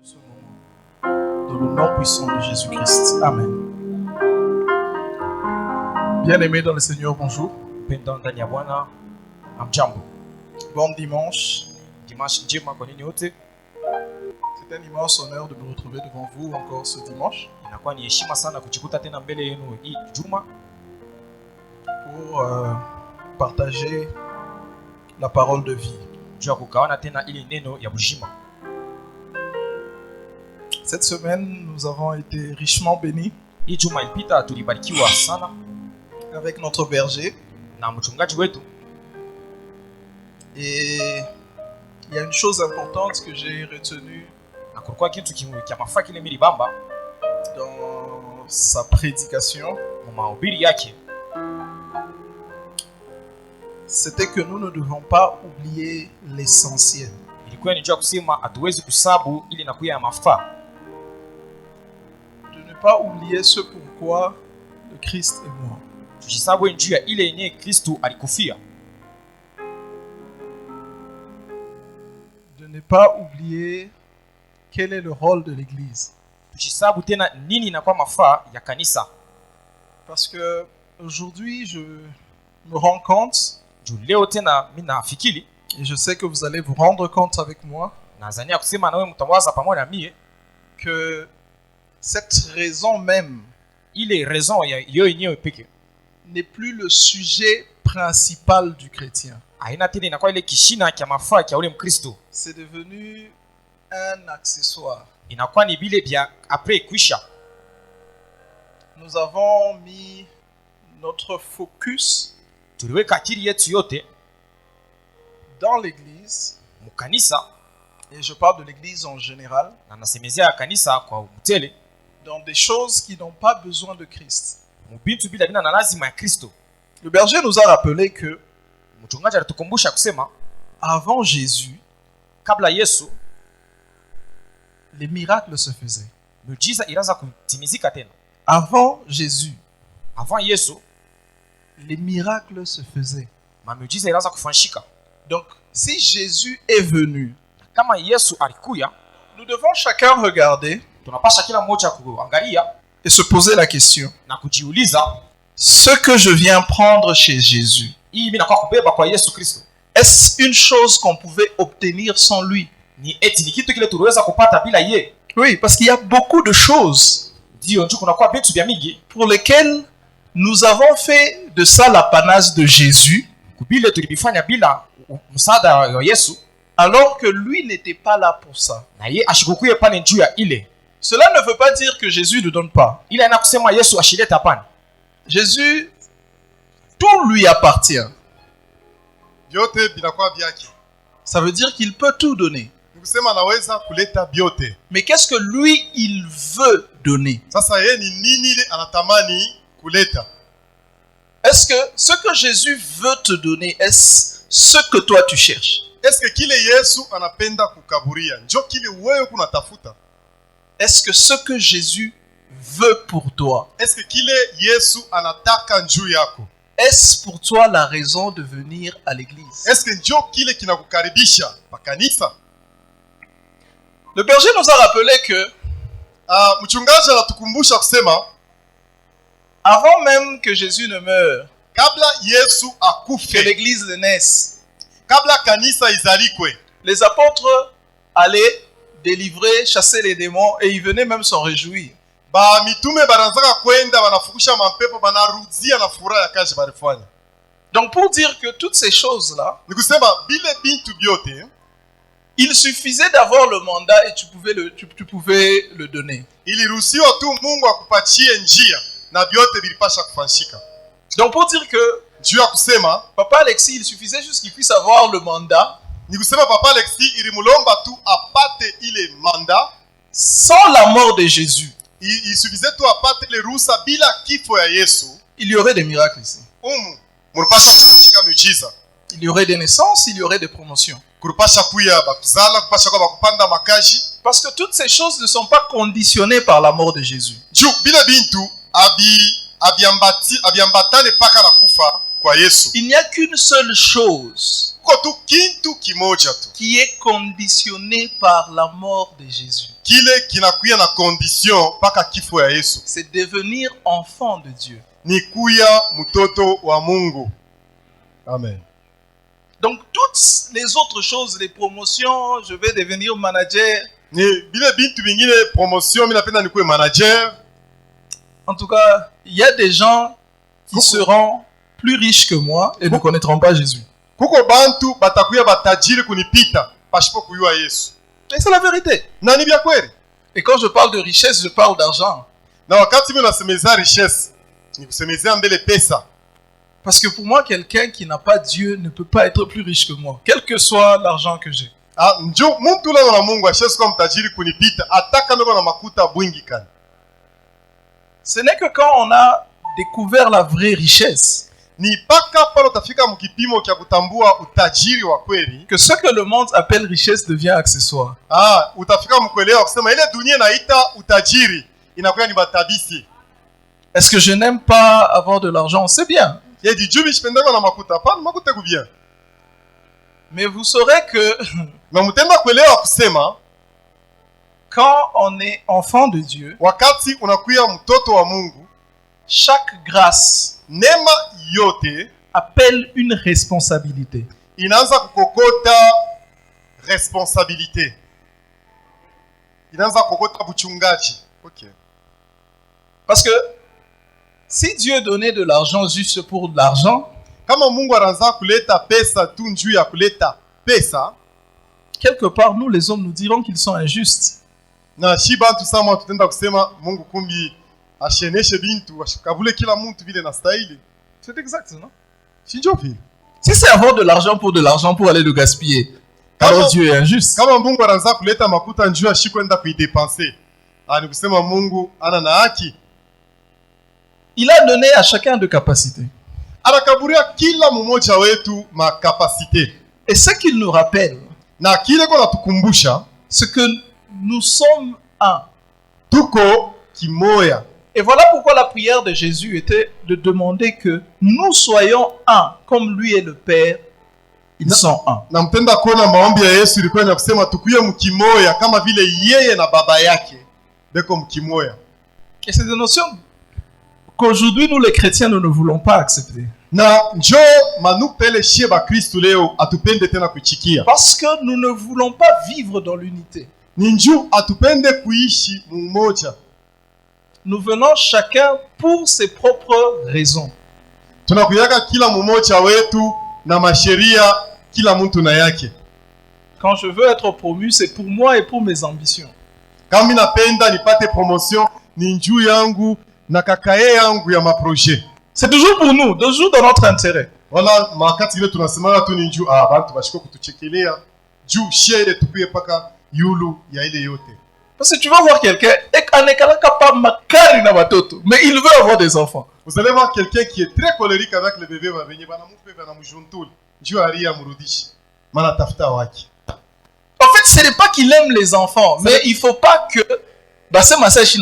ce moment. Dans le nom puissant de Jésus-Christ. Amen. Bien-aimés dans le Seigneur, bonjour. Bon dimanche. C'est un immense honneur de me retrouver devant vous encore ce dimanche pour partager la parole de vie. Cette semaine, nous avons été richement bénis avec notre berger. Et il y a une chose importante que j'ai retenue dans sa prédication. C'était que nous ne devons pas oublier l'essentiel. De ne pas oublier ce pourquoi le Christ est mort. De ne pas oublier quel est le rôle de l'Église. Parce que aujourd'hui, je me rends compte, et je sais que vous allez vous rendre compte avec moi, que cette raison même n'est plus le sujet principal du chrétien. C'est devenu un accessoire. Nous avons mis notre focus dans l'Église, et je parle de l'Église en général, dans des choses qui n'ont pas besoin de Christ. Le berger nous a rappelé que avant Jésus, les miracles se faisaient. Avant Jésus, les miracles se faisaient. Donc, si Jésus est venu, nous devons chacun regarder et se poser la question: ce que je viens prendre chez Jésus, est-ce une chose qu'on pouvait obtenir sans lui? Oui, parce qu'il y a beaucoup de choses pour lesquelles nous avons fait de ça l'apanage de Jésus, alors que lui n'était pas là pour ça. Cela ne veut pas dire que Jésus ne donne pas. Jésus, tout lui appartient. Ça veut dire qu'il peut tout donner. Mais qu'est-ce que lui, il veut donner? Est-ce que ce que Jésus veut te donner, est-ce ce que toi tu cherches? Est-ce que ce que Jésus veut pour toi, est-ce pour toi la raison de venir à l'église? Le berger nous a rappelé que avant même que Jésus ne meure, que l'église naisse, les apôtres allaient délivrer, chasser les démons, et ils venaient même s'en réjouir. Donc pour dire que toutes ces choses-là, il suffisait d'avoir le mandat et tu pouvais le donner. Donc pour dire que Papa Alexis, il suffisait juste qu'il puisse avoir le mandat sans la mort de Jésus. Il y aurait des miracles ici. Il y aurait des naissances, il y aurait des promotions. Parce que toutes ces choses ne sont pas conditionnées par la mort de Jésus. Il n'y a qu'une seule chose kuko tu kintu kimoja tu qui est conditionné par la mort de Jésus. kile kinakuya na condition mpaka kifo ya Yesu. C'est devenir enfant de Dieu. Ni kuya mtoto wa Mungu. Amen. Donc toutes les autres choses, les promotions, je vais devenir manager. Ni bile bintu bingine promotion, mimi napenda nikuwe manager. En tout cas, il y a des gens qui seront plus riches que moi et ne connaîtront pas Jésus. Kuko bantu batakuya batajiri kunipita pasipo kujua Yesu. Et c'est la vérité. Na ni bya kweli. Et quand je parle de richesse, je parle d'argent. Na wakati mimi nasemeza richesse, ni kusemezea mbele pesa. Parce que pour moi, quelqu'un qui n'a pas Dieu ne peut pas être plus riche que moi, quel que soit l'argent que j'ai. Ah, njo mtu leo na Mungu ashesi kwa mtajiri kunipita ataka meko na makuta bwingi kana. Ce n'est que quand on a découvert la vraie richesse Ni paka pale utafika mkipimo kia kutambua utajiri wa kweli que ce que le monde appelle richesse devient accessoire. Ah, utafika mkuelewa kusema ile dunia inaita utajiri inakuwa ni batabisi. Est-ce que je n'aime pas avoir de l'argent? C'est bien. Ye di jumi shipendanga na makuta pa makuta ku bien. Mais vous saurez que Na mtenda kuelewa kusema quand on est enfant de Dieu, wakati unakuya mtoto wa Mungu, chaque grâce neema yote appelle une responsabilité. inaanza kukokota responsabilité. Inaanza kukokota buchungaji. Okay. Parce que si Dieu donnait de l'argent juste pour de l'argent, Kama Mungu anaanza kuleta pesa tu njuu ya kuleta pesa, quelque part, nous les hommes nous dirons qu'ils sont injustes. na shiba tu sama tutenda kusema Mungu kumbi asheneshe bintu ashikabule kila mtu vile na stahili. C'est exact, non? Si ndio vile. Si c'est avoir de l'argent pour aller le gaspiller, alors Dieu est injuste. Kama Mungu anaanza kuleta makuta njuu ashikwenda kuidepenser, ni kusema Mungu ana na haki. Il a donné à chacun de capacités. Anakaburia kila mmoja wetu makapasite. Et ce qu'il nous rappelle, Na kile kwa natukumbusha, c'est que nous sommes un. tuko kimoya. Et voilà pourquoi la prière de Jésus était de demander que nous soyons un, comme lui et le Père, ils sont un. Na mtenda kuona maombi ya Yesu ilikuwa ni kusema tukuye mkimoya kama vile yeye na baba yake beko mkimoya. Et c'est des notions qu'aujourd'hui nous les chrétiens nous ne voulons pas accepter. Na njo manupele sheba Kristo leo atupende tena kuchikia. Parce que nous ne voulons pas vivre dans l'unité. Ni nju atupende kuishi mmoja. Nous venons chacun pour ses propres raisons. Tunakuyaka kila mmoja wetu na masheria kila mtu na yake. Quand je veux être promu, c'est pour moi et pour mes ambitions. Kama napenda nipate promotion ni njuu yangu na kakae yangu ya maprojet. C'est toujours pour nous, toujours dans notre intérêt. Wala makati ile tunasemanga tu ni njuu bantu bashiko kutuchekelea juu shele tukuye paka yulu ya ile yote. Parce que tu vas voir quelqu'un mais il veut avoir des enfants. Vous allez voir quelqu'un qui est très colérique avec le bébé va venir bana mupe bana mjuntuli njuu aria murudishi mana tafuta waki. En fait, ce n'est pas qu'il aime les enfants, mais il faut pas que c'est ma sèche.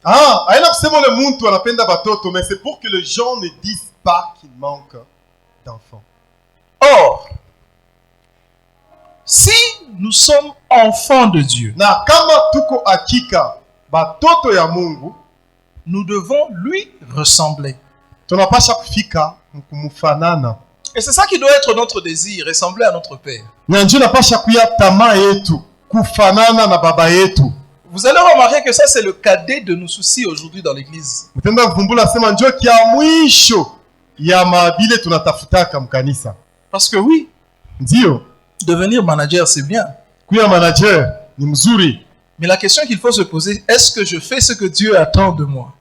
Aina kusema le muntu anapenda batoto, mais c'est pour que les gens ne disent pas qu'il manque d'enfants. Or, si nous sommes enfants de Dieu, na kama tuko hakika batoto ya Mungu, nous devons lui ressembler. Tunapasha kufika kumfanana. Et c'est ça qui doit être notre désir, ressembler à notre Père. Na njoo napasha kuya tamaa yetu kufanana na baba yetu. Vous allez remarquer que ça c'est le cadet de nos soucis aujourd'hui dans l'église. Mtenda kuvumbula sema njoo kia mwisho ya mabile tunatafutaka mkanisa. Parce que oui, ndio devenir manager c'est bien. Kuya manager ni mzuri. Mais la question qu'il faut se poser, est-ce que je fais ce que Dieu attend de moi?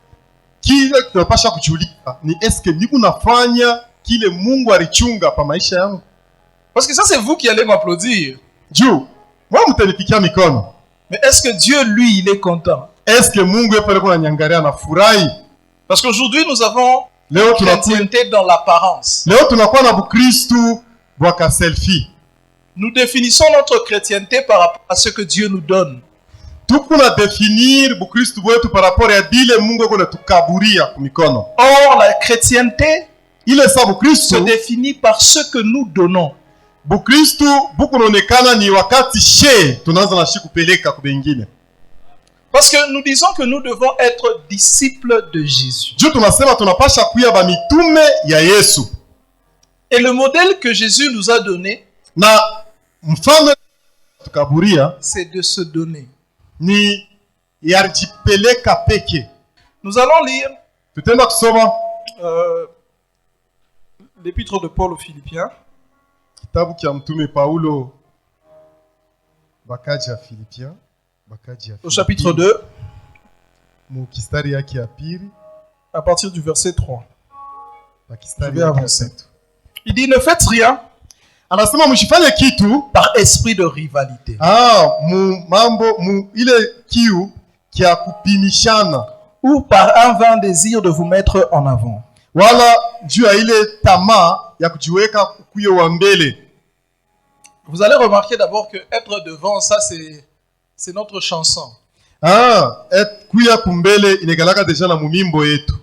Kile tunapasha kujiuliza ni eske niko nafanya kile Mungu alichunga pa maisha yangu? Parce que ça c'est vous qui allez m'applaudir. Juu, moi mtanipikia mikono. Mais est-ce que Dieu lui il est content? Est-ce que Mungu yepele kuna nyangaria na furahi? Parce qu'aujourd'hui nous avons leo chrétienté dans l'apparence. Leo tunakuwa na Bukristu bwaka selfie. Nous définissons notre chrétienté par rapport à ce que Dieu nous donne. Tukuna définir Bukristu wetu par rapport à bile Mungu kuna tukaburia kumikono. Or la chrétienté ile saa se Bukristu, définit par ce que nous donnons. Bukristu bukunaonekana ni wakati she tunaanza na shi kupeleka kwa bengine. Parce que nous disons que nous devons être disciples de Jésus. Juu tunasema tunapasha kuya ba mitume ya Yesu. Et le modèle que Jésus nous a donné, Na mfano tukaburia c'est de se donner. ni yarjipeleka peke. Nous allons lire Tutaenda kusoma l'épître de Paul aux Philippiens, kitabu kia mtume Paulo bakaji ya Filipia, au chapitre 2, mukistari yake ya pili, à partir du verset 3. bakistari Je vais yake ya avancer. tatu. Il dit, ne faites rien Anasema mshifanye kitu par esprit de rivalité mu mambo mu ile kiu kia kupimishana, ou par un vain désir de vous mettre en avant. wala juu ya ile tamaa ya kujiweka kuyo wa mbele. Vous allez remarquer d'abord que être devant, ça c'est notre chanson. Kuya kumbele inegalaka deja na mumimbo yetu.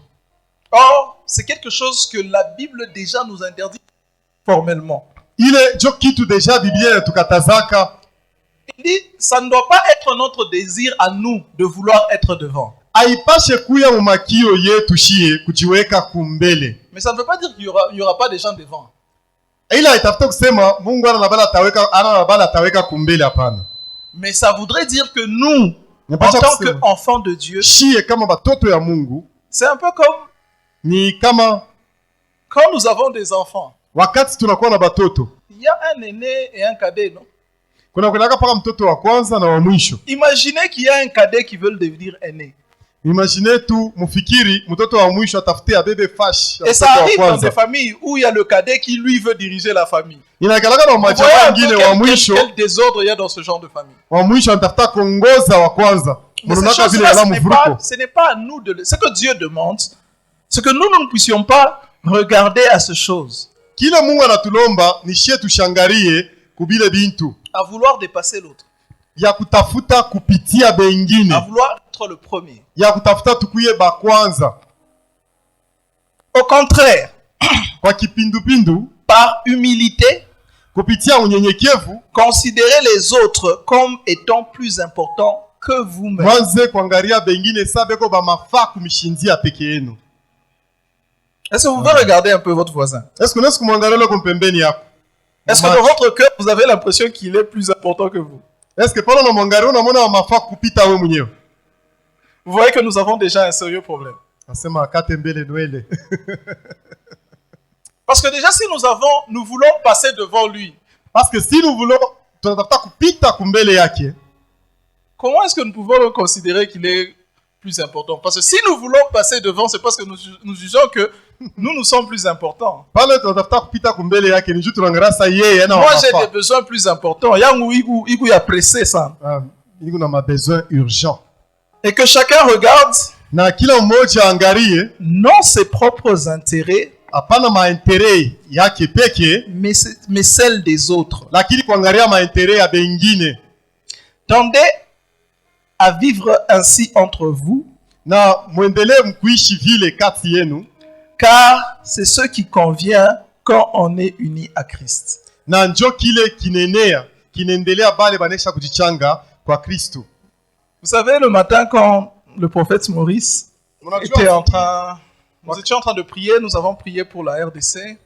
Or, c'est quelque chose que la Bible déjà nous interdit formellement. Ile jo kitu deja Biblia tukatazaka. Il dit, ça ne doit pas être notre désir à nous de vouloir être devant. Aipashe kuya mumakio yetu shie kujiweka kumbele. Mais ça ne veut pas dire qu'il y aura pas des gens devant. Ila itafuta kusema Mungu ana bala taweka kumbele hapana. Mais ça voudrait dire que nous, en tant qu'enfants de Dieu, shie kama batoto ya Mungu, c'est un peu comme ni kama quand nous avons des enfants. Wakati tunakuwa na batoto, il y a un aîné et un cadet, non? Kuna paka mtoto wa kwanza na wa mwisho. Imaginez qu'il y a un cadet qui veut devenir aîné. Imaginez tu mufikiri mtoto wa mwisho atafute abebe fash. Et ça arrive dans des familles où il y a le cadet qui lui veut diriger la famille. Inakalaka na majamaa ngine wa mwisho. Quel désordre il y a dans ce genre de famille. Wa mwisho anatafuta kuongoza wa kwanza. Ce n'est pas à nous de ce que Dieu demande, c'est que nous ne puissions pas regarder à ces choses. Kila Mungu anatulomba ni shie tushangarie kubile bintu. À vouloir dépasser l'autre. Ya kutafuta kupitia bengine. À vouloir être le premier. Ya kutafuta tukuye ba kwanza. Au contraire, kwa kipindupindu, par humilité, kupitia unyenyekevu, considérez les autres comme étant plus importants que vous-même. Mwanze kuangalia bengine sabeko ba mafaa kumishindia peke yenu. Est-ce que vous pouvez regarder un peu votre voisin? Est-ce que unaweza kumwangalia leo kompembeni yako? Est-ce que dans votre cœur, vous avez l'impression qu'il est plus important que vous? Est-ce que pala unamwangalia unamwona mafaa kupita wewe mwenyewe? Vous voyez que nous avons déjà un sérieux problème. Nasema akate mbele nwele. Parce que déjà si nous voulons passer devant lui. Parce que si nous voulons tunatafuta kupita kumbele yake. Comment est-ce que nous pouvons le considérer qu'il est plus important? Parce que si nous voulons passer devant, c'est parce que nous jugeons que nous sommes plus importants. Moi, j'ai des besoins plus importants. Il y a pressé ça. Il y a besoin urgent. Et que chacun regarde non ses propres intérêts, mais celles des autres. Tendez à vivre ainsi entre vous, car c'est ce qui convient quand on est uni à Christ. Vous savez, le matin, quand le prophète Maurice était nous étions en train de prier, nous avons prié pour la RDC.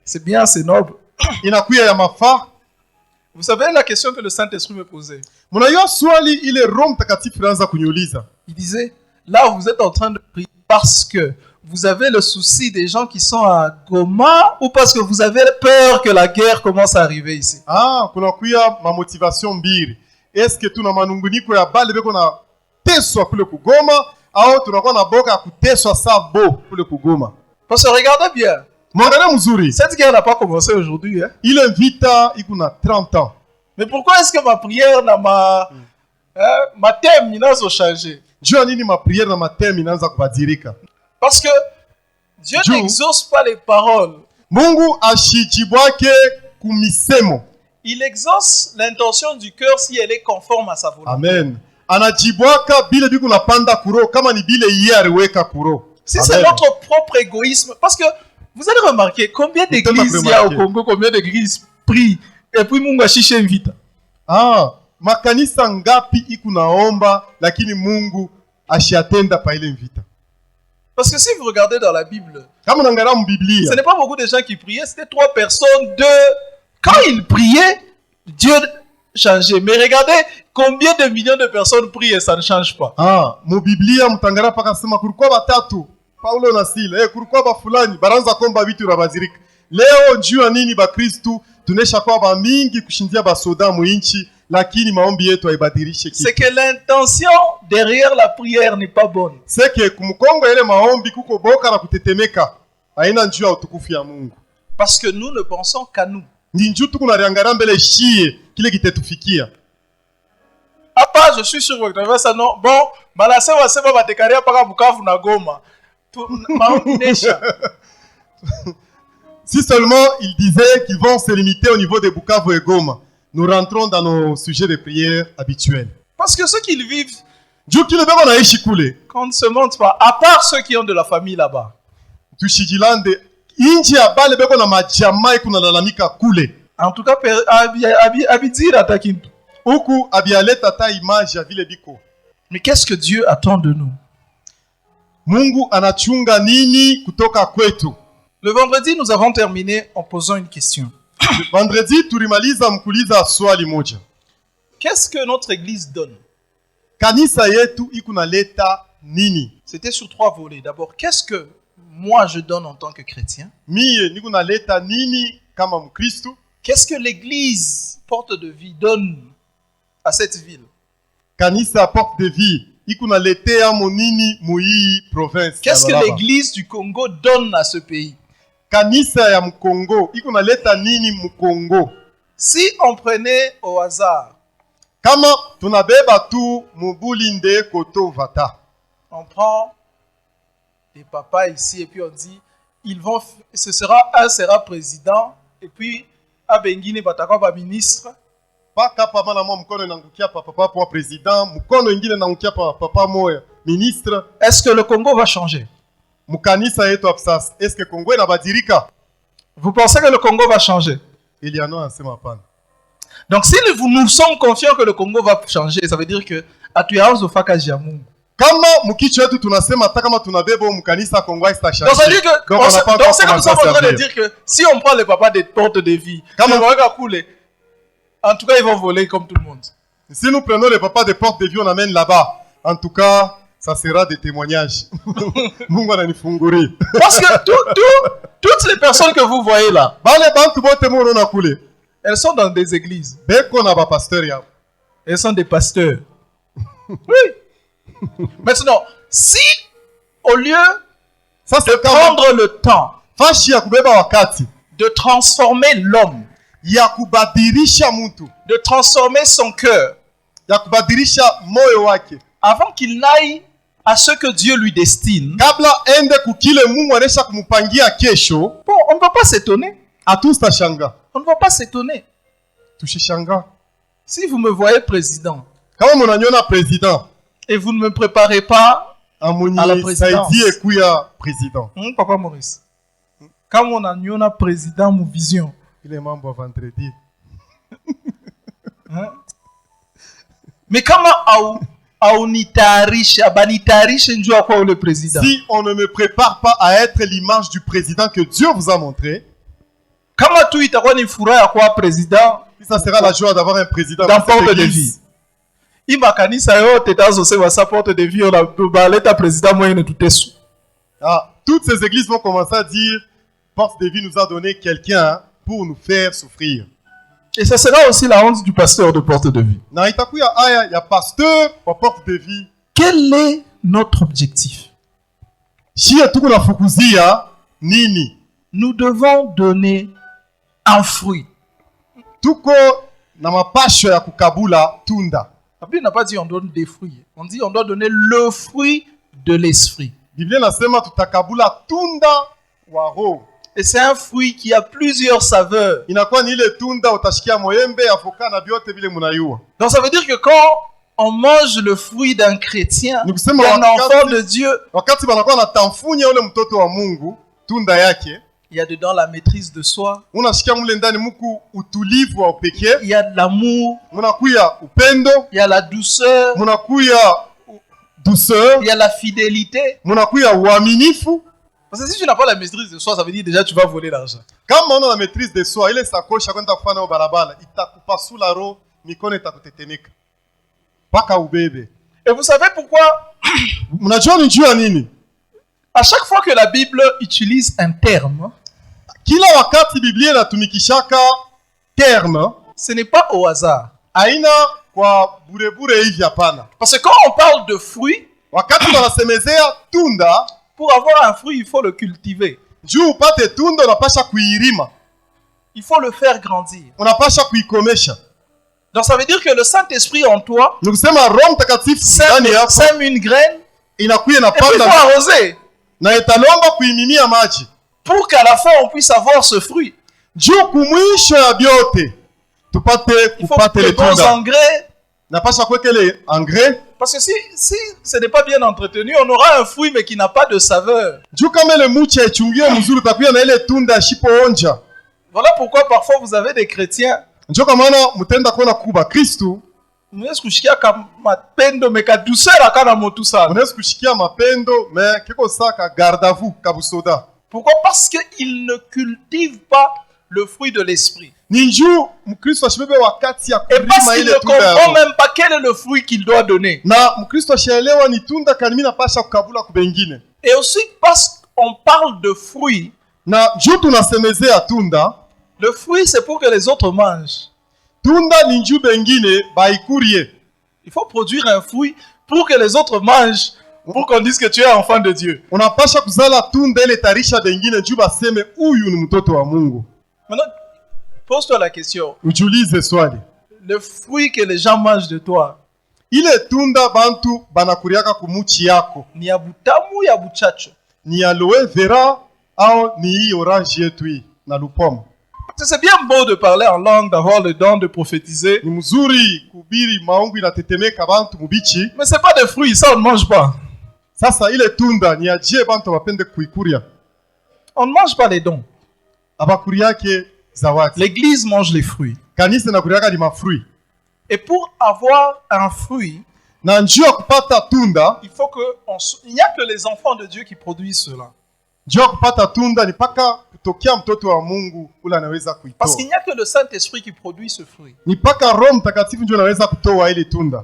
C'est bien, c'est noble. Vous savez la question que le Saint-Esprit me posait. Il disait, là vous êtes en train de prier parce que vous avez le souci des gens qui sont à Goma ou parce que vous avez peur que la guerre commence à arriver ici? Ma motivation mbiri. Est-ce que tu n'as manunguniko ya bale beko na teswa kule kugoma au tunakuwa na boka kuteswa sabo kule kugoma? Parce que regardez bien. Cette guerre n'a pas commencé aujourd'hui. Hein? Il invite, il a 30 ans. Mais pourquoi est-ce que ma prière n'a ma thème n'a pas changé? Parce que Dieu n'exauce pas les paroles. Il exauce l'intention du cœur si elle est conforme à sa volonté. Amen. Anajibwaka bile biku napanda kuro kama ni bile yeye aliweka kuro. Si c'est Amen. notre propre égoïsme, parce que vous allez remarquer combien d'églises il y a au Congo, combien d'églises prient, et puis Mungu ashishe invita. Makanisa ngapi ikunaomba lakini Mungu ashiatenda pa ile mvita. Parce que si vous regardez dans la Bible, Kama unaangalia mbiblia, ce n'est pas beaucoup de gens qui priaient, c'était 3 personnes, 2. Quand ils priaient, Dieu changeait. Mais regardez combien de millions de personnes prient et ça ne change pas. Mubiblia mutangara paka sema kulikuwa batatu, Paulo na Sila, kulikuwa ba fulani, baranza komba vitu rabazirika. Leo njua nini ba Kristu, tunesha kwa ba mingi kushindia ba soda mu inchi, lakini maombi yetu haibadilishe kitu. C'est que l'intention derrière la prière n'est pas bonne. C'est que kumkongo ile maombi kuko boka na kutetemeka. Haina njua utukufu ya Mungu. Parce que nous ne pensons qu'à nous. Ni njuu tuko na riangara mbele shie kile kitetufikia. Apa, je suis sûr que ça non. Bon, malase wa sema batekaria paka Bukavu na Goma. Maombi nesha. Si seulement ils disaient qu'ils vont se limiter au niveau de Bukavu et Goma, nous rentrons dans nos sujets de prière habituels. Parce que ceux qui le vivent, Dieu qui le veut on a échikule. qu'on ne se montre pas, à part ceux qui ont de la famille là-bas. Tushijilande inji ya bale beko na majamai kuna lalamika kule. En tout cas, Abidira Takintu. Huku abialeta ta image ya vile biko. Mais qu'est-ce que Dieu attend de nous? Mungu anachunga nini kutoka kwetu? Le vendredi, nous avons terminé en posant une question. Vendredi tulimaliza mkuliza swali moja. Qu'est-ce que notre église donne? Kanisa yetu ikunaleta nini? C'était sur 3 volets. D'abord, qu'est-ce que moi je donne en tant que chrétien? Mie nikunaleta nini kama Mkristo? Qu'est-ce que l'église Porte de Vie donne à cette ville? Kanisa Porte de Vie ikunaletea monini muii province. Qu'est-ce que l'église du Congo donne à ce pays? Kanisa ya Mkongo ikunaleta nini Mkongo? Si on prenait au hasard, Kama tunabeba tu mubulinde koto vata. on prend des papas ici et puis on dit un sera président et puis abengine batakwa ba ministre. Paka papa na mkono nangukia papa pour président, mkono ingine nangukia papa moya ministre. Est-ce que le Congo va changer? Mukanisa yetu apsas. Est-ce que Congo inabadirika? Vous pensez que le Congo va changer? Il y en a assez mapana. Donc si nous sommes confiants que le Congo va changer, ça veut dire que atuyaanza ufaka jamungu. Kama mukicho yetu tunasema hata kama tunabeba mkanisa Kongo haitachanger. Donc ça veut dire que donc c'est que nous sommes en train de dire que si on prend les papas des portes de vie, comme on va couler, en tout cas ils vont voler comme tout le monde. Si nous prenons les papas des portes de vie, on amène là-bas. En tout cas, ça sera des témoignages. Mungu ananifunguri. Parce que toutes les personnes que vous voyez là, Bale bantu bote mo na kule. elles sont dans des églises. Beko na ba pasteur ya. Elles sont des pasteurs. Oui. Maintenant, si au lieu de prendre le temps fashi ya kubeba wakati de transformer l'homme, ya kubadilisha mtu, de transformer son cœur, ya kubadilisha moyo wake, avant qu'il n'aille à ce que Dieu lui destine, kabla ende kukile Mungu anesha kumupangia kesho, bon, on ne va pas s'étonner. atustashanga. On ne va pas s'étonner. Tushishanga. Si vous me voyez président, Kama munanyona président, et vous ne me préparez pas à la présidence. Président. Papa Maurice. Quand on a un président, mon vision. Il est membre vendredi. Mais comment le président? Si on ne me prépare pas à être l'image du président que Dieu vous a montré, comment tu es président? Ça sera la joie d'avoir un président dans Porte de Vie. Toutes ces églises vont commencer à dire Porte de Vie nous a donné quelqu'un pour nous faire souffrir. Et ça sera aussi la honte du pasteur de Porte de Vie. Il y a pasteur pour Porte de Vie. Quel est notre objectif? Nous devons donner un fruit. Tuko na mapasho ya kukabula tunda. La Bible n'a pas dit on donne des fruits. On dit on doit donner le fruit de l'esprit. Biblia nasema tutakabula tunda wa roho. Et c'est un fruit qui a plusieurs saveurs. Inakuwa ni ile tunda utashikia moyembe, avoka na vyote vile mnayua. Donc ça veut dire que quand on mange le fruit d'un chrétien, Ni kusema d'un enfant wakati- de Dieu, wakati banakuwa natamfunya ule mtoto wa Mungu tunda yake, il y a dedans la maîtrise de soi, unashikia mule ndani muku utulivu wa upekee, il y a de l'amour, munakuya upendo, il y a la douceur, munakuya douceur, il y a la fidélité. munakuya uaminifu. Parce que si tu n'as pas la maîtrise de soi, ça veut dire déjà tu vas voler l'argent. Kama una na maîtrise de soi, ile sakosha kwenda kufanya nayo barabara itakupasula roho, mikono itakutetemeka mpaka ubebe. Et vous savez pourquoi? Mnajua ni juu ya nini? À chaque fois que la Bible utilise un terme, Kila wakati Biblia inatumikishaka terme, ce n'est pas au hasard. haina kwa burebure hivi, hapana. Parce que quand on parle de fruits, Wakati wanasemezea tunda, pour avoir un fruit, il faut le cultiver. juu upate tunda unapasha kuirima, Il faut le faire grandir. unapasha kuikomesha. Donc ça veut dire que le Saint-Esprit en toi Ni kusema Roho Mtakatifu sème, ndani yako sème une graine inakuya et puis il inapanda faut arroser na italomba kuimimia maji, pour qu'à la fin on puisse avoir ce fruit. juu kumwisho ya vyote tupate Il faut kupate de le bons tunda. engrais. Napasha kuweka ile engrais, Parce que si ce n'est pas bien entretenu, on aura un fruit mais qui n'a pas de saveur. juu kama ile mucha ichungiwe mzuri utakuya na ile tunda ishipoonja. Voilà pourquoi parfois vous avez des chrétiens. Njo kwa maana mtenda kuona kuba Kristu, Unaweza kushikia kama mapendo meka douceur akana motu sana. unaweza kushikia mapendo me kiko saka garde à vous kabusoda. Pourquoi? Parce qu'il ne cultive pas le fruit de l'esprit. Ni njuu Mkristo ashibebe wakati ya Et parce kulima qu'il ile ne tunda ya comprend roho. même pas quel est le fruit qu'il doit donner. Na Mkristo ashaelewa ni tunda kanimi napasha kukabula kubengine. Et aussi parce qu'on parle de fruits. Na juu tunasemezea tunda, Le fruit, c'est pour que les autres mangent. tunda ni njuu bengine baikurie. Il faut produire un fruit pour que les autres mangent, pour qu'on dise que tu es enfant de Dieu. Unapasha kuzala tunda ile tarisha bengine juu baseme huyu ni mtoto wa Mungu. Maintenant, pose-toi la question. Ujiulize swali. Le fruit que les gens mangent de toi, Ile tunda bantu banakuriaka kumuchi yako ni ya butamu ya buchacho? ni aloe vera au ni hii orange yetu hii na lupomo? C'est bien beau de parler en langue, d'avoir le don de prophétiser, Ni mzuri kubiri maungu inatetemeka bantu mubichi. mais c'est pas des fruits, ça on ne mange pas. Sasa ile tunda ni ajie bantu bapende kuikuria. On ne mange pas les dons. Abakuri yake zawadi. L'église mange les fruits. Kanisa inakuriaka ni mafrui. Et pour avoir un fruit, Na njuu ya kupata tunda, il faut que il n'y a que les enfants de Dieu qui produisent cela. njuu ya kupata tunda ni paka kutokea mtoto wa Mungu ule anaweza Parce kuitoa. qu'il n'y a que le Saint-Esprit qui produit ce fruit. Ni paka Roho Mtakatifu ndio anaweza kutoa ile tunda.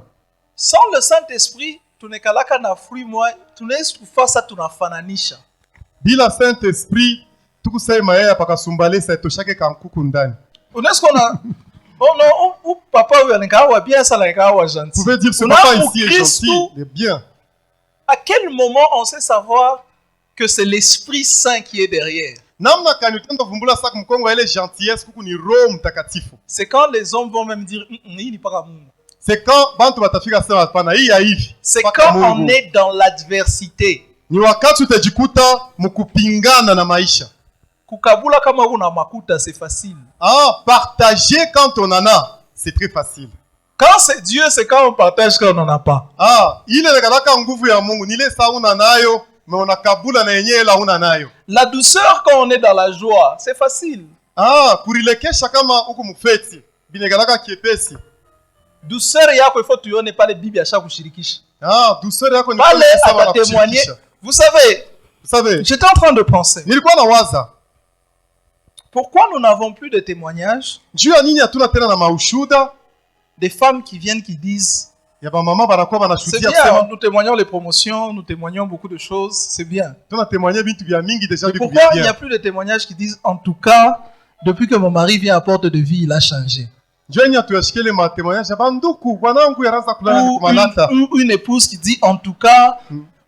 Sans le Saint-Esprit, tunekalaka na fruit moi, tunaweza kufasa tunafananisha. Bila Saint Esprit tukusema yeye pakasumbalesa itoshake kankuku ndani. Unaweza kuona oh non, ou papa huyu anikawa bien ça anikawa gentil. Vous pouvez dire ce On a papa pour ici est Christ gentil, il est bien. À quel moment on sait savoir que c'est l'Esprit Saint qui est derrière? Namna kani utenda vumbula saka mkongo ile gentillesse kuku ni Roho Mtakatifu. C'est quand les hommes vont même dire hii ni pas Mungu. C'est quand bantu batafika sema hapana hii ya hivi. C'est Paka quand Mungu. on est dans l'adversité. Ni wakati utajikuta mkupingana na maisha. Kukabula kama una makuta, c'est facile. Ah, partager quand on en a, c'est très facile. Quand c'est Dieu, c'est quand on partage quand on n'en a pas. Ah, ile nekalaka nguvu ya Mungu, nile saa una nayo, mais unakabula na yenyewe la una nayo. La douceur quand on est dans la joie, c'est facile. Ah, kurilekesha kama huku mfeti, binekalaka kiepesi. Douceur yako, il faut tuione pale Bibi asha kushirikisha. Ah, douceur yako ni Pale sawa na akatémoigner. kushirikisha. Vous savez, Vous savez, j'étais en train de penser. nilikuwa na waza, Pourquoi nous n'avons plus de témoignages juu ya nini hatuna tena na maushuda des femmes qui viennent qui disent ya bamama banakuwa c'est banashuhudia bien, kusema nous témoignons les promotions, nous témoignons beaucoup de choses, c'est bien. tunatemwanye vitu vya mingi deja Mais vitu pourquoi vya il n'y a bien. plus de témoignages qui disent en tout cas, depuis que mon mari vient à Porte de Vie, il a changé? Juu yenye tuyashikele matemoignage ya banduku bwanangu yaraanza kulala Ou kumanata. une épouse qui dit en tout cas,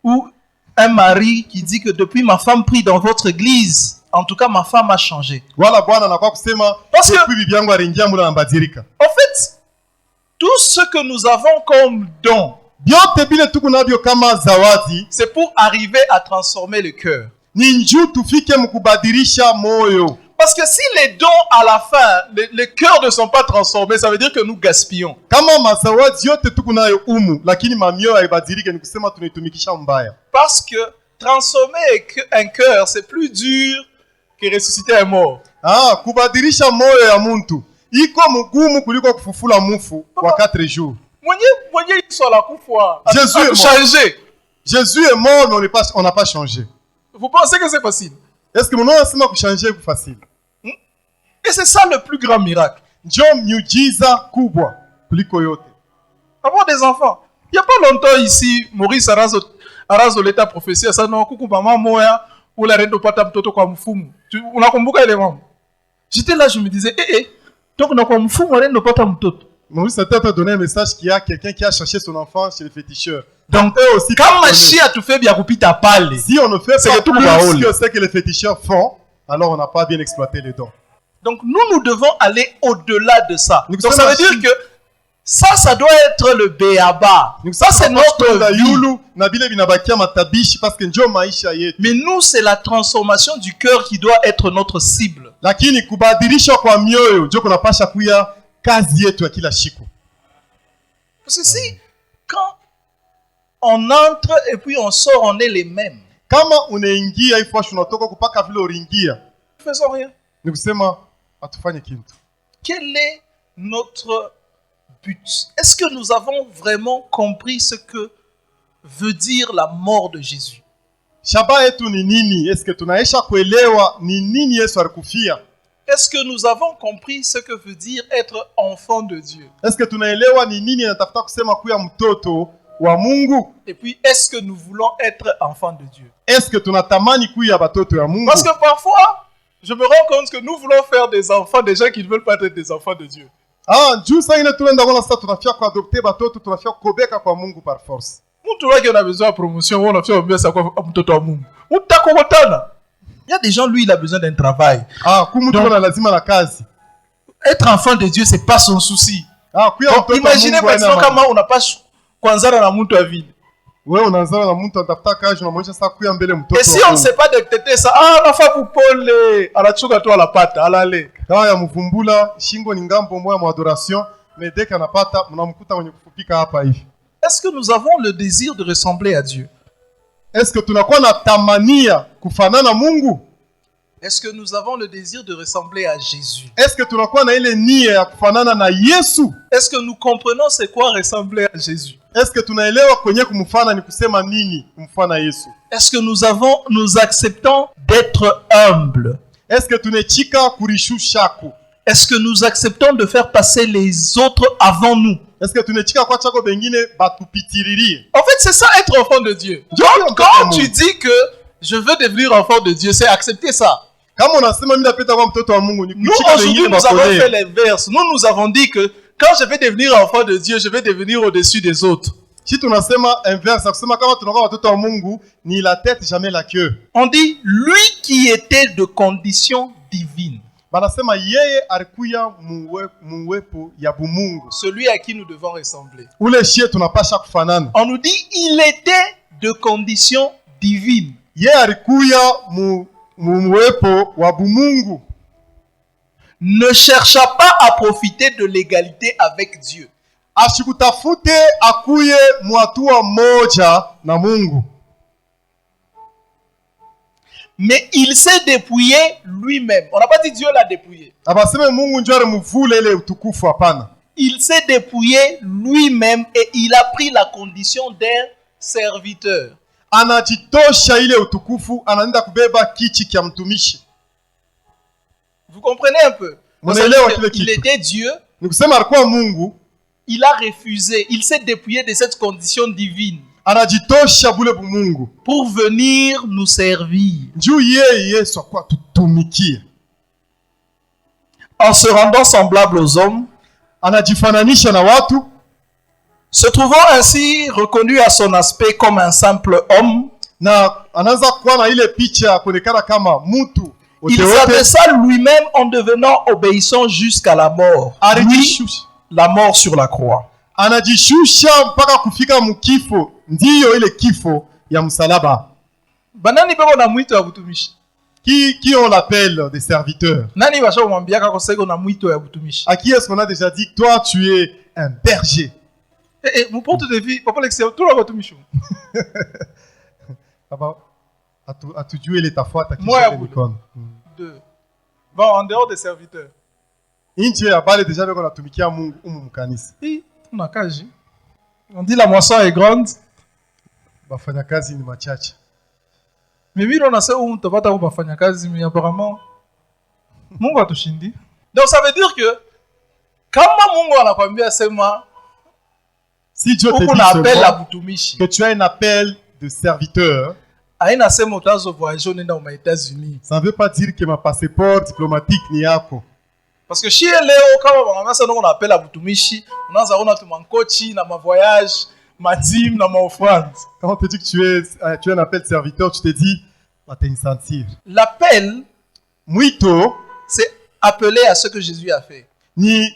ou un mari qui dit que depuis ma femme prie dans votre église, en tout cas ma femme a changé. Wala bwana anakuwa kusema Parce que- depuis bibi yangu aliingia mula ambadilika. En fait, tout ce que nous avons comme don, Byote bile tuku nabyo kama zawadi c'est pour arriver à transformer le cœur. ni njuu tufike mkubadilisha moyo. Parce que si les dons à la fin, les cœurs ne sont pas transformés, ça veut dire que nous gaspillons. Kama mazawadi yote tuko nayo umu, lakini mamioyo haibadilike, ni kusema tunaitumikisha mbaya. Parce que transformer un cœur, c'est plus dur que ressusciter un mort. Kubadilisha moyo ya muntu iko mugumu kuliko kufufula mufu wa 4 jours. Mwenye Yesu la kufwa. Jésus est changé. Jésus est mort, mais on n'a pas changé. Vous pensez que c'est facile? Est-ce que mon nom est changer est facile? Et c'est ça le plus grand miracle. Njo miujiza kubwa kuliko yote. Avoir des enfants. Il n'y a pas longtemps ici, Maurice Arazo l'état prophétie, ça non kuku mama moya ou la reine de pata mtoto kwa mfumu. Unakumbuka ile mambo? J'étais là, je me disais, donc na kwa mfumu reine de pata mtoto. Maurice a peut-être donné un message qu'il y a quelqu'un qui a cherché son enfant chez les féticheurs. Donc eux aussi, quand Machia a tout fait bien kupita pale. Si on ne fait pas plus que ce que les féticheurs font, alors on n'a pas bien exploité les dons. Donc nous devons aller au-delà de ça. Donc ça veut dire que ça doit être le béaba. Ça c'est notre vie. Mais nous c'est la transformation du cœur qui doit être notre cible. Parce que si quand on entre et puis on sort, on est les mêmes. Faisons rien. Quel est notre but? Est-ce que nous avons vraiment compris ce que veut dire la mort de Jésus? Est-ce que nous avons compris ce que veut dire être enfant de Dieu? Et puis, est-ce que nous voulons être enfants de Dieu? Parce que parfois, je me rends compte que nous voulons faire des enfants des gens qui ne veulent pas être des enfants de Dieu. Il y a des gens, lui, il a besoin d'un travail. Donc, être enfant de Dieu, c'est pas son souci. Donc, imaginez maintenant comment on n'a pas kwanzara na mtu avile. Et si on ne sait pas détecter ça, on fa kupole, anachuka tu ala pata, alale. Kaya mvumbula shingo ni ngambo moya mwa adoration, mais dès qu'on apata mnamkuta mwenye kufupika hapa hivi. Est-ce que nous avons le désir de ressembler à Dieu? Est-ce que tunakuwa na tamania kufanana Mungu? Est-ce que nous avons le désir de ressembler à Jésus? Est-ce que tunakuwa na ile nia ya kufanana na Yesu? Est-ce que nous comprenons c'est quoi ressembler à Jésus? Est-ce que tunaelewa kwenye kumfana ni kusema nini kumfana Yesu? Est-ce que nous acceptons d'être humbles? Est-ce que tunechika kurishushaku? Est-ce que nous acceptons de faire passer les autres avant nous? Est-ce que tunechika kwa chako bengine batupitiriri? En fait, c'est ça être enfant de Dieu. Donc, quand tu dis que je veux devenir enfant de Dieu, c'est accepter ça. Nous, aujourd'hui, nous avons fait l'inverse. Nous avons dit que quand je vais devenir enfant de Dieu, je vais devenir au-dessus des autres. Si tunasema inverse, kusema kama tunakuwa watoto wa Mungu ni la tête jamais la queue. On dit lui qui était de condition divine. Banasema yeye alikuya muwepo ya bumungu. Celui à qui nous devons ressembler. Ule shie tunapasha kufanana. On nous dit il était de condition divine. Yeye alikuya muwepo wa bumungu. Ne chercha pas à profiter de l'égalité avec Dieu. Ashikutafute akuye mwatua moja na Mungu. Mais il s'est dépouillé lui-même. On n'a pas dit Dieu l'a dépouillé. Abaseme Mungu njoo mvule ile utukufu hapana. Il s'est dépouillé lui-même et il a pris la condition d'un serviteur. Anajitosha ile utukufu, anaenda kubeba kichi kya mtumishi. Vous comprenez un peu? Il était Dieu. Nikusema alikuwa Mungu. Il a refusé. Il s'est dépouillé de cette condition divine. Anajitosha bule bumungu. Pour venir nous servir. Njoo yeye sokwa tutumikie. En se rendant semblable aux hommes. Anajifananisha na watu. Se trouvant ainsi reconnu à son aspect comme un simple homme. Na anaanza kuwa na ile picha kuonekana kama mtu. Il s'abaissa lui-même en devenant obéissant jusqu'à la mort. Oui, la mort sur la croix. Anajishusha mpaka kufika mkifo, ndiyo ile kifo ya msalaba. Banani bebo na mwito ya utumishi. Qui ont l'appel des serviteurs? Nani basha kumwambia kako sasa na mwito ya butumishi? À qui est-ce qu'on a déjà dit, toi tu es un berger? Mon porte de vie, papa l'extérieur, tout le butumishi. Papa, as-tu joué les tafoua? Moi, deux. Bon, en dehors des serviteurs. Inchi ya bale déjà qu'on a tumikia Mungu mkanisa. On a kaji. On dit la moisson est grande. Bafanya kazi ni machache. Mais oui, on a ça où on te va bafanya kazi, mais apparemment Mungu atushindi. Donc ça veut dire que kama Mungu anakwambia sema si Dieu te dit que tu as un appel de serviteur, aina sema utazo voyager nenda aux États-Unis. Ça ne veut pas dire que ma passeport diplomatique ni yako. Parce que chez leo kama bangasa on appelle à butumishi, unaanza ona tumankochi na ma voyage, ma dîme na ma offrande. Quand on te dit que tu es un appel de serviteur, tu te dis va te sentir. L'appel mwito c'est appeler à ce que Jésus a fait. Ni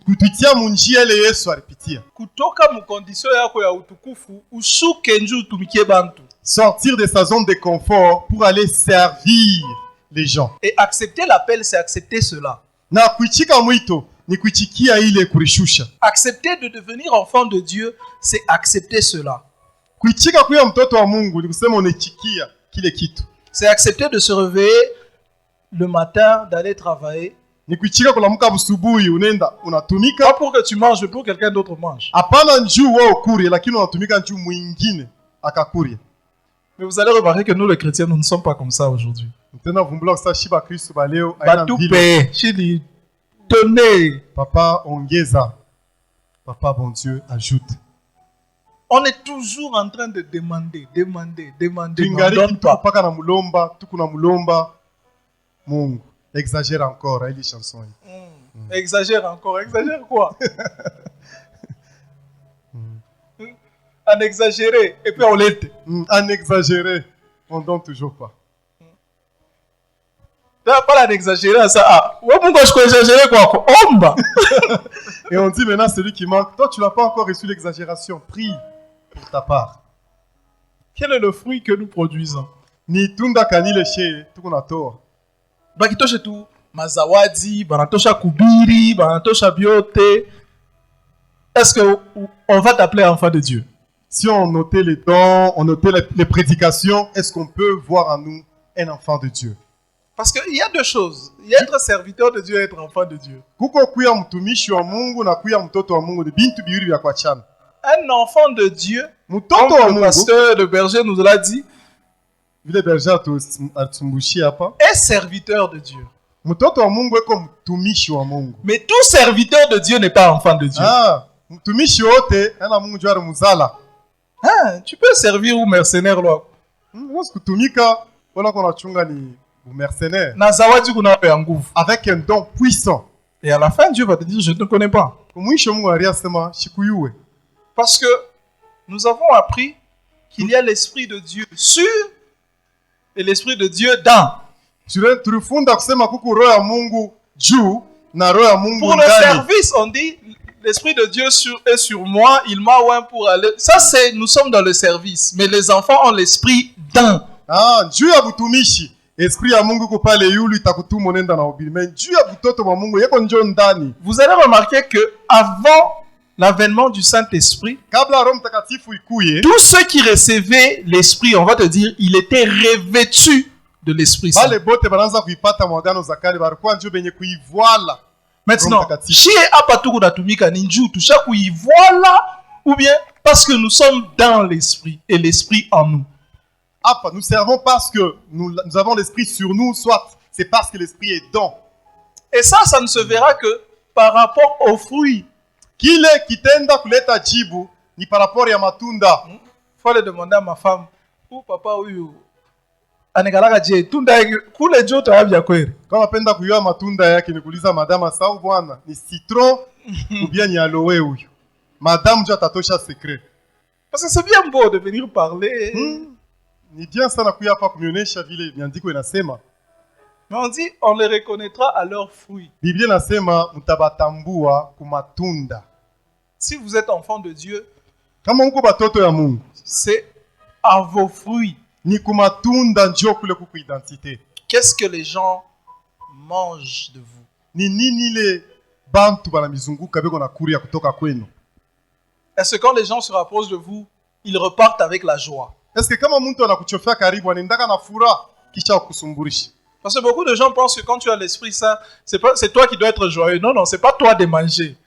kupitia munjia ile Yesu alipitia. Kutoka mu condition yako ya utukufu ushuke nje utumikie bantu. Sortir de sa zone de confort pour aller servir les gens. Et accepter l'appel, c'est accepter cela. Na kuitika mwito ni kuitikia ile kurishusha. Accepter de devenir enfant de Dieu, c'est accepter cela. Kuitika kuya mtoto wa Mungu ni kusema unaitikia kile kitu. C'est accepter de se réveiller le matin, d'aller travailler. Ni kuitika kulamuka busubuhi unaenda unatumika. Pas pour que tu manges, mais pour que quelqu'un d'autre mange. Hapana njuu wewe ukuri lakini unatumika njuu mwingine akakuria. Mais vous allez remarquer que nous les chrétiens, nous ne sommes pas comme ça aujourd'hui. Tenez. Papa ongeza. Papa bon Dieu ajoute. On est toujours en train de demander. On donne pas. Mungu. Exagère encore, les chansons. Exagère encore. Exagère quoi? En exagéré, et puis on l'était. En exagéré, on ne donne toujours pas. Pas l'exagérer, ça. Ah, ouais, pourquoi je peux exagérer quoi? Omba. Et on dit maintenant, celui qui manque, toi tu n'as pas encore reçu l'exagération. Prie pour ta part. Quel est le fruit que nous produisons? Ni tunda kanile she, tout qu'on a tort. Bakitoshe tu, mazawadi, banatosha kubiri, banatosha biote. Est-ce qu'on va t'appeler enfant de Dieu? Si on notait les dons, on notait les prédications, est-ce qu'on peut voir en nous un enfant de Dieu? Parce qu'il y a deux choses. Il y a être serviteur de Dieu et être enfant de Dieu. Un enfant de Dieu, comme le pasteur, le berger nous l'a dit, est serviteur de Dieu. Mais tout serviteur de Dieu n'est pas enfant de Dieu. Tu peux servir ou mercenaire là. Avec un don puissant. Et à la fin, Dieu va te dire, je ne te connais pas. Parce que nous avons appris qu'il y a l'Esprit de Dieu sur et l'Esprit de Dieu dans. Pour le service, on dit, l'Esprit de Dieu est sur moi, il m'a oint pour aller. Ça, c'est, nous sommes dans le service. Mais les enfants ont l'Esprit dans. Ah, Dieu a butumishi. Esprit à Mungu kupale yulu itakutu monenda na obili. Mais Dieu a butoto wa Mungu yeko njo ndani. Vous allez remarquer que avant l'avènement du Saint-Esprit, tous ceux qui recevaient l'Esprit, on va te dire, il était revêtu de l'Esprit Saint. Maintenant, ou bien parce que nous sommes dans l'Esprit et l'Esprit en nous. Nous servons parce que nous avons l'Esprit sur nous, soit c'est parce que l'Esprit est dans. Et ça ne se verra que par rapport aux fruits. Kile kitenda kuleta jibu ni par rapport ya matunda. Faut le demander à ma femme. Ou papa huyu anakalaka je tunda kule joto habya kweli. Kama napenda kujua matunda yake nikuuliza madama sawa bwana ni citron ou bien ni aloe huyu. Madame jo atatosha secret. Parce que c'est bien beau de venir parler. Ni bien sana kuya hapa kunionyesha vile miandiko inasema. Mais on dit on les reconnaîtra à leurs fruits. Biblia inasema mtabatambua kumatunda. Si vous êtes enfant de Dieu, kama uko batoto ya Mungu, c'est à vos fruits. Ni kumatunda ndio kule kuku identité. Qu'est-ce que les gens mangent de vous? Ni nini ile bantu banamizunguka beko na kuria kutoka kwenu? Est-ce que quand les gens se rapprochent de vous, ils repartent avec la joie? Est-ce que kama mtu anakuchofea karibu anaendaka na furaha kisha kukusumburisha? Parce que beaucoup de gens pensent que quand tu as l'Esprit Saint, c'est toi qui dois être joyeux. Non, non, c'est pas toi de manger.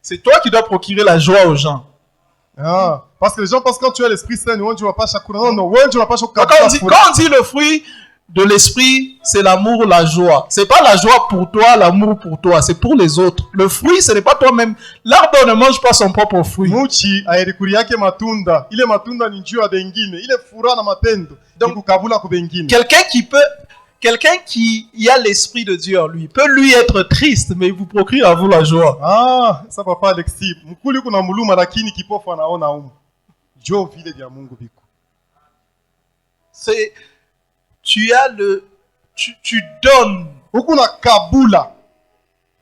C'est toi qui dois procurer la joie aux gens. Ah, parce que les gens pensent que quand tu as l'Esprit Saint, tu vas pas chakura. Non, non, tu vas pas chakura. Quand on dit le fruit de l'Esprit, c'est l'amour, la joie. C'est pas la joie pour toi, l'amour pour toi, c'est pour les autres. Le fruit, ce n'est pas toi-même. L'arbre ne mange pas son propre fruit. Muchi aerikuri yake matunda. Ile matunda ni njoo ya bengine. Ile furaha na matendo. Donc kukabula ku bengine. Quelqu'un qui a l'Esprit de Dieu en lui peut lui être triste, mais il vous procure à vous la joie. Ah, ça papa Alexis. Mkuli kuna muluma lakini kipofu anaona umu. Jo vile vya Mungu biko. C'est tu donnes. Ukuna kabula.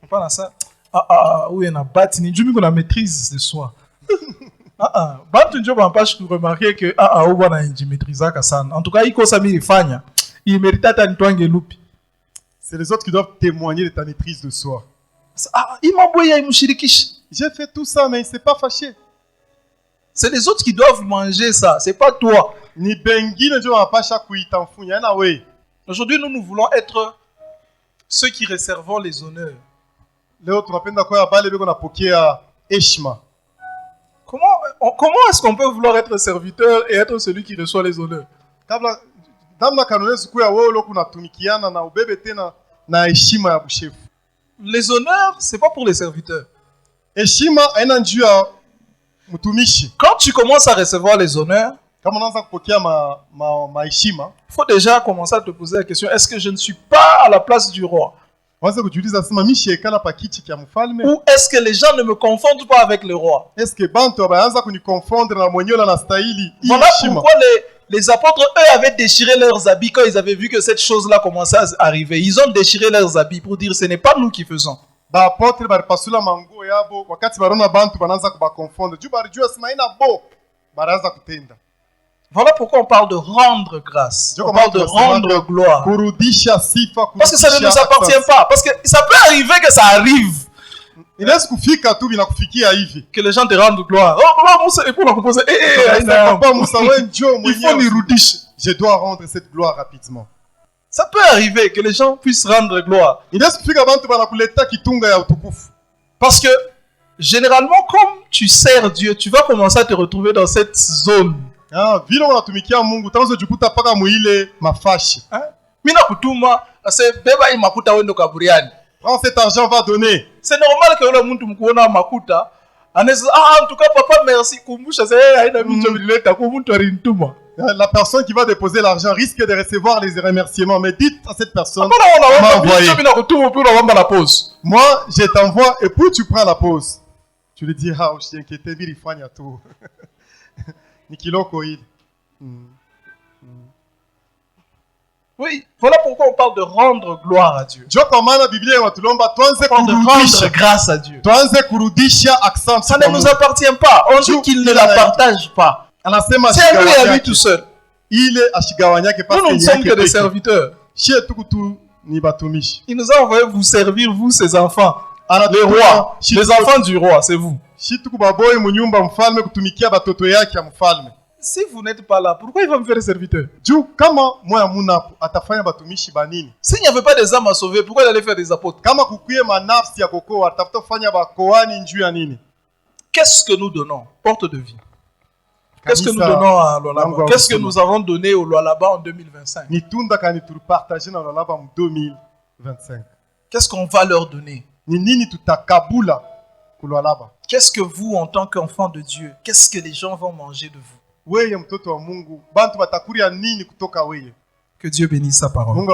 Pas ça. Oui, on a bâti ni jumi qu'on a maîtrise de soi. Bantu njo bampash ku remarquer que uba na maîtriser sana. En tout cas, iko sami ifanya. Il mérite à t'antoine lupi. C'est les autres qui doivent témoigner de ta maîtrise de soi. J'ai fait tout ça, mais il ne s'est pas fâché. C'est les autres qui doivent manger ça, c'est pas toi. Aujourd'hui, nous voulons être ceux qui réservons les honneurs. Comment est-ce qu'on peut vouloir être serviteur et être celui qui reçoit les honneurs? Les honneurs, c'est pas pour les serviteurs. Quand tu commences à recevoir les honneurs, il faut déjà commencer à te poser la question, est-ce que je ne suis pas à la place du roi? Ou est-ce que les gens ne me confondent pas avec le roi? Voilà pourquoi les apôtres, eux, avaient déchiré leurs habits quand ils avaient vu que cette chose-là commençait à arriver. Ils ont déchiré leurs habits pour dire, ce n'est pas nous qui faisons. Voilà pourquoi on parle de rendre grâce. On parle de rendre gloire. Parce que ça ne nous appartient pas. Parce que ça peut arriver que ça arrive. Que les gens te rendent gloire. Je dois rendre cette gloire rapidement. Ça peut arriver que les gens puissent rendre gloire. Parce que généralement, comme tu sers Dieu, tu vas commencer à te retrouver dans cette zone. Prends cet argent, va donner. C'est normal que le monde mkuona makuta. En tout cas, papa, merci. La personne qui va déposer l'argent risque de recevoir les remerciements. Mais dites à cette personne, moi, je t'envoie et puis tu prends la pause. Tu lui dis, ah, je t'inquiète, il faut y tout. Oui, voilà pourquoi on parle de rendre gloire à Dieu. On parle de rendre grâce à Dieu. Ça ne nous appartient pas. On dit qu'il ne la partage pas. C'est lui à lui tout seul. Nous ne sommes que des serviteurs. Il nous a envoyé vous servir, vous, ses enfants. Les rois, les enfants du roi, c'est vous. Si vous n'êtes pas là, pourquoi il va me faire serviteur? S'il n'y avait pas des âmes à sauver, pourquoi il allait faire des apôtres? Qu'est-ce que nous donnons? Porte de vie. Qu'est-ce que nous donnons à Lualaba? Qu'est-ce que nous avons donné au Lualaba en 2025? Qu'est-ce qu'on va leur donner? Qu'est-ce que vous, en tant qu'enfant de Dieu, qu'est-ce que les gens vont manger de vous? Que Dieu bénisse sa parole.